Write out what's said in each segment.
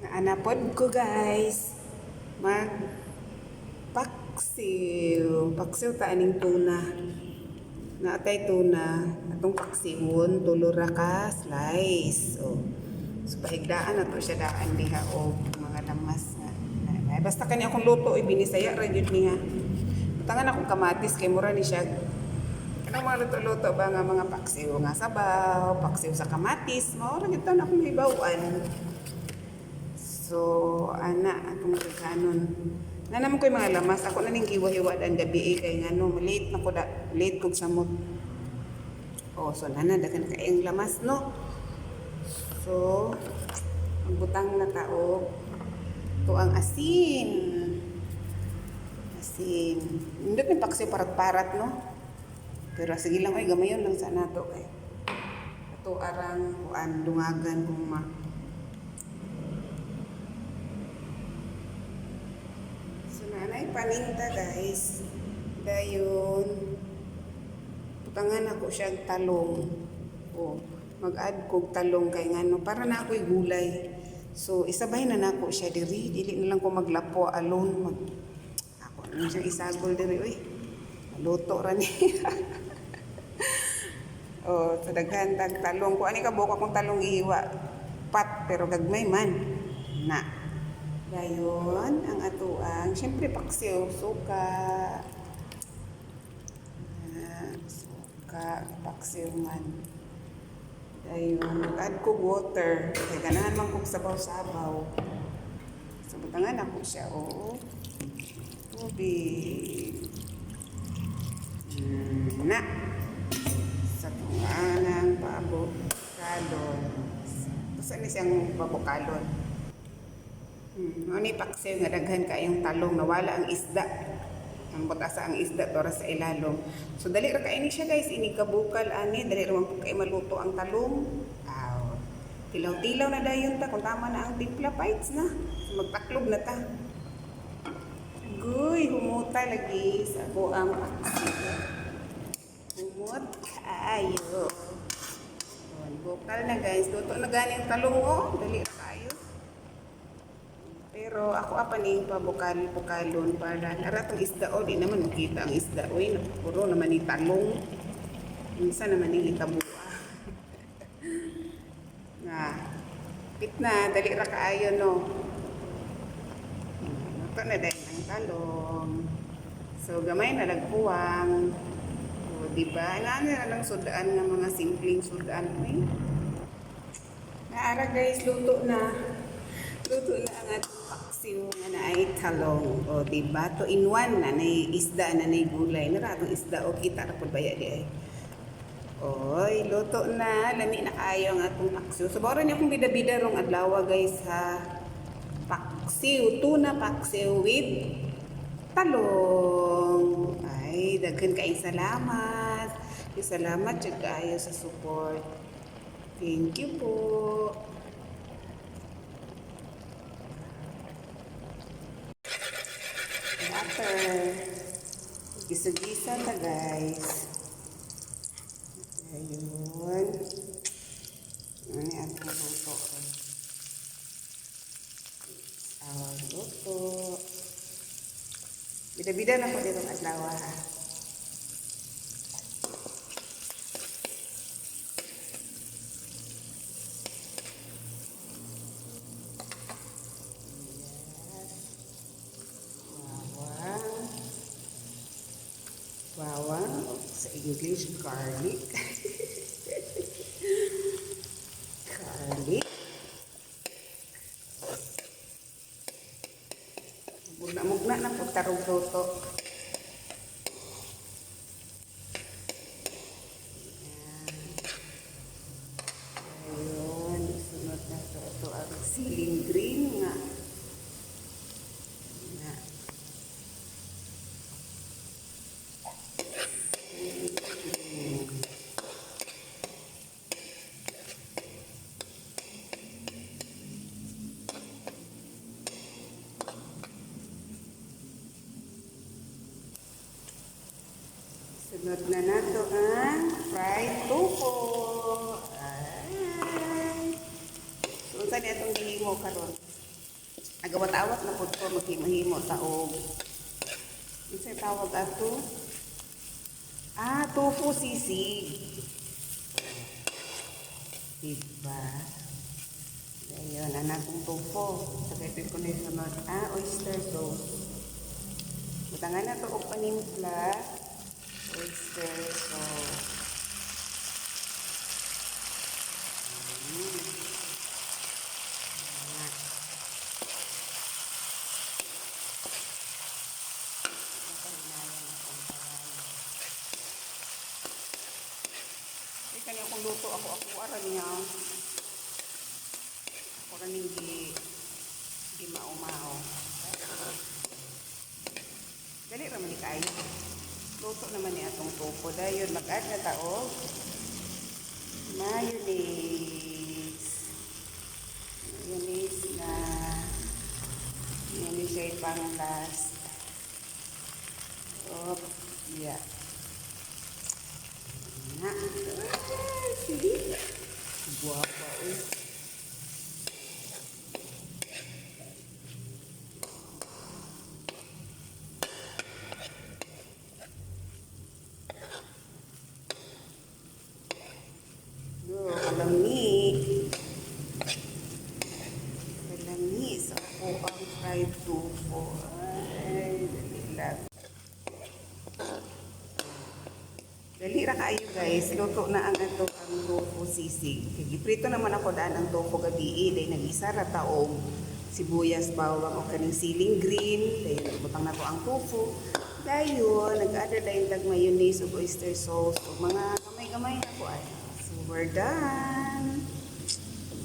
Naanapod ko guys. Mag paksiw ta aning tuna. Naatay tuna, atong paksiwon tulura ka slice. So pahigdaan na to siya daan diha og mga lamas nga. Basta kani akong luto binisaya ra gyud niya. Tangan akong kamatis kay mura ni siya. Kanang mga luto-luto ba nga mga paksiw nga sabaw, paksiw sa kamatis, mao ra gyud akong ibawan. So, ana, atong kanon. Na naman ko yung mga lamas. Ako na ning giwa-hiwa ang gabi kay nga no, late na ko late kog samot. So nana dagan kayong lamas no. So, magbutang na tao. To ang asin. Asin. Hindi ko paksiw parat-parat no. Pero sige lang ay gamayon lang sa nato kay. Ato arang kuan dungagan kung Nanay paninta guys. Dayon. Putangan ako siya talong. Mag-add kog talong kay ngano para na ako'y gulay. So isabay na nako siya diri. Dili na lang ko maglapo alone. Ako na siya isagol diri oy. Maluto ra ni. Sa daghan tag talong ko ani ka buka kong talong ihiwa. Pat pero gagmay man. Na. Dayon, ang atuang, syempre paksiw, suka, paksiw man. Dayon, add ko water, kaya ganahan man kong sabaw-sabaw. So, butangan ako siya, tubig. Na, sa tunganang pabukalon. Saan na siyang pabukalon? Ano paksiw nga daghan kayong talong nawala ang isda. Ang butasa ang isda para sa ilalom. So dali ra kay ni siya guys, ini kabukal ani, dali ra man po kay maluto ang talong. Tilaw-tilaw na dayon ta kung tama na ang timpla bites na. So, magtaklob na ta. Guy, humuta lagi sa buang paksiw. Humot kayo. Bukal na guys, luto na ganing talong dali ra kayo. Pero ako apa ning pabukalon para naratong isda di naman makita ang isda puro naman ni talong. Minsan naman ning itabua. Pit na dali ra kaayo no. Ito na dahil ang talong. So gamay na lagpuwang. Diba? Ano na lang sudaan nga mga simpleng sudaan. Naara guys, luto na. Luto na ang ating paksiw nga na ay talong. Diba? To in one na isda na gulay. Naratong isda kita ra pud baya di ay. Luto na. Lami na kayo ang atong paksiw. So bawra niyo akong bida-bida rong adlaw guys ha. Paksiw, tuna paksiw with talong. Ay, daghan kaayong salamat. Salamat jud kaayo sa support. Thank you po. Butter. Gisa-gisa ta guys. Ayun. Ano ang luto? Luto. Bida-bida na po dito ang adlaw ha. Bawang, sa English, garlic. Garlic. Mugna na po tarong luto. Ayun, sunod na ito ang siling green nga. Sunod na nato ang fried tofu. Ay. So, saan itong gihimo karon? Agawat-awat na po ko maghimo-himo taog. Isa tawag ato? Tofu sisig. Diba? Ayun, anak kong tofu. Sabay ko na yung sunod. Oyster sauce. Butangan na ito o panimpla. Oyster sauce. Kanya kung luto ako aran niya. Ako rin hindi mao-mao. Dali raman ni kayo. Luto naman ni atong tofu. Dahil mag-add na tao. Mayonnaise. Mayonnaise na. Yan siya pang last. Yeah. Sige. Guwapa, uy. Kalami. Kalami sa ako ang fried tofu. Ay, dali lang. Dali ra kayo guys, luto na ang ato ang tofu sisig. Giprito naman ako daan ang tofu gabi, dahil nag-isa ra taog sibuyas, bawang o kaning siling green, dahil nagbutang na ko ang tofu. Dayon, nag-add dahil tag mayonnaise o oyster sauce o mga gamay-gamay na ko ay. So we're done.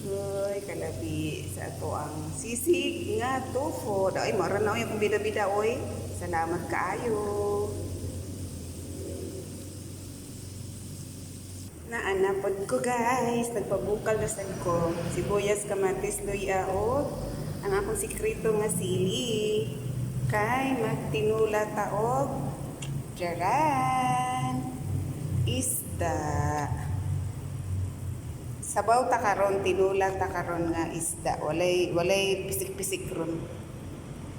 Uy, kalabi sa ato ang sisig nga tofu. Dahil mara na yung bida-bida oy. Salamat kaayo. Naanapod ko guys, nagpabukal na sad ko. Sibuyas, kamatis, luya o ang akong sikreto nga sili. Kay magtinula taog. Jaran. Isda. Sabaw takaron, tinula takaron nga isda. Walay pisik-pisik ron.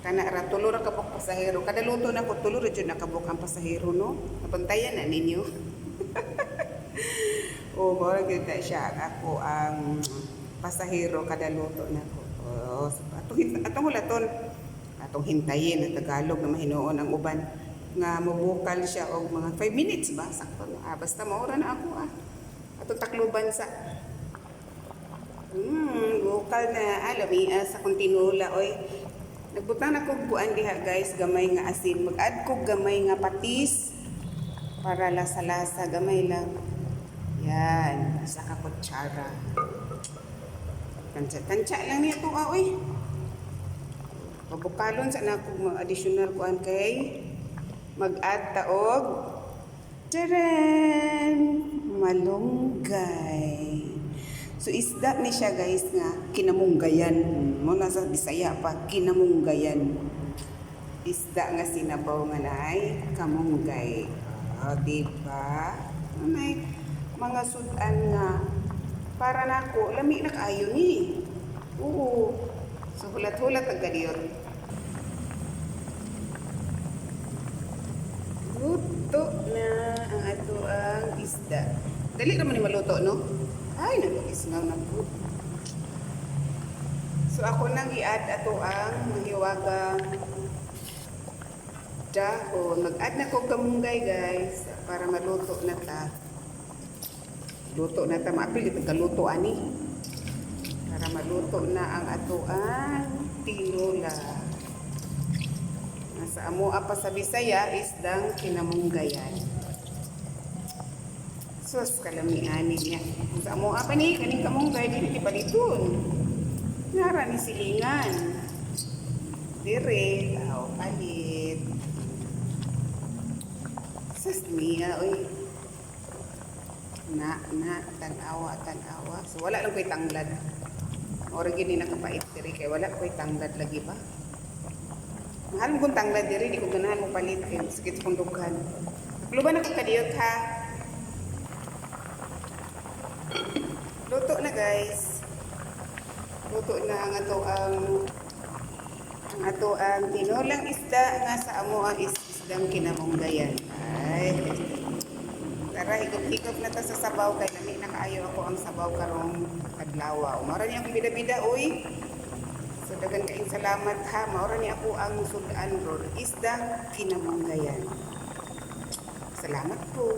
Kana ra tulo ra kabuk pasahero. Kada luto na ko tulo ra jud nakabuk ang pasahero no. Nabantayan na ninyo. O mo gyud na siya ako ang pasahero kada luto nako. Atong hulaton. Atong hintayin ang Tagalog na mahinuon ang uban nga mobukal siya og mga 5 minutes ba sakto na. Basta maura na ako Atong takluban sa bukal na alami sa kontinula oy. Nagbutang na kog buan diha guys, gamay nga asin. Mag-add kog gamay nga patis para lasa-lasa gamay lang. Yan, sa kutsara. Tansya lang niya ito, oy. Pabukalon sa nakog mga additional kuan kay mag-add taog. Taran! Malunggay. So isda ni siya guys nga kinamunggayan. Mo na sa Bisaya pa, kinamunggayan. Isda nga sinabaw nga nay kamunggay. Diba? May mga sudan nga para nako lami na kaayo ni. Oo. So hulat-hulat ang gadiyot. Luto na ang ato ang isda. Dali naman ni maluto no? Ay, nag-isngaw na po. So ako nang i-add ato ang mahiwagang dahon. Nag-add na ko kamunggay guys para maluto na ta. Luto na ta, maapil ito kaluto ani. Para maluto na ang ato ang tinula. Nasa amoa pa sa Bisaya isdang kinamunggayan. Sus, kalamianin niya. Sa amoa pa ni, kaning kamunggay, dili paliton. Nara ni silingan. Dire, tao palit. Sus, niya, oy. Tanawa. So, wala lang ko'y tanglad. Ora gini nakapait diri kay wala ko'y tanglad lagi ba? Mahal mo kung tanglad diri, di ko ganahan mo palit kay sakit kong dughan. Luban ako kadiyot ha. Luto na guys. Luto na ang ato ang Ang ato ang tinulang isda nga sa amo ang isdang kinamunggayan. Ay, tara, higop-higop na to sa sabaw kay lami na kaayo ako ang sabaw karong adlaw. Mao ni akong bida-bida oy. So dagan kaayong salamat ha. Mao ni ako ang sudan ron isdang kinamunggayan. Salamat po.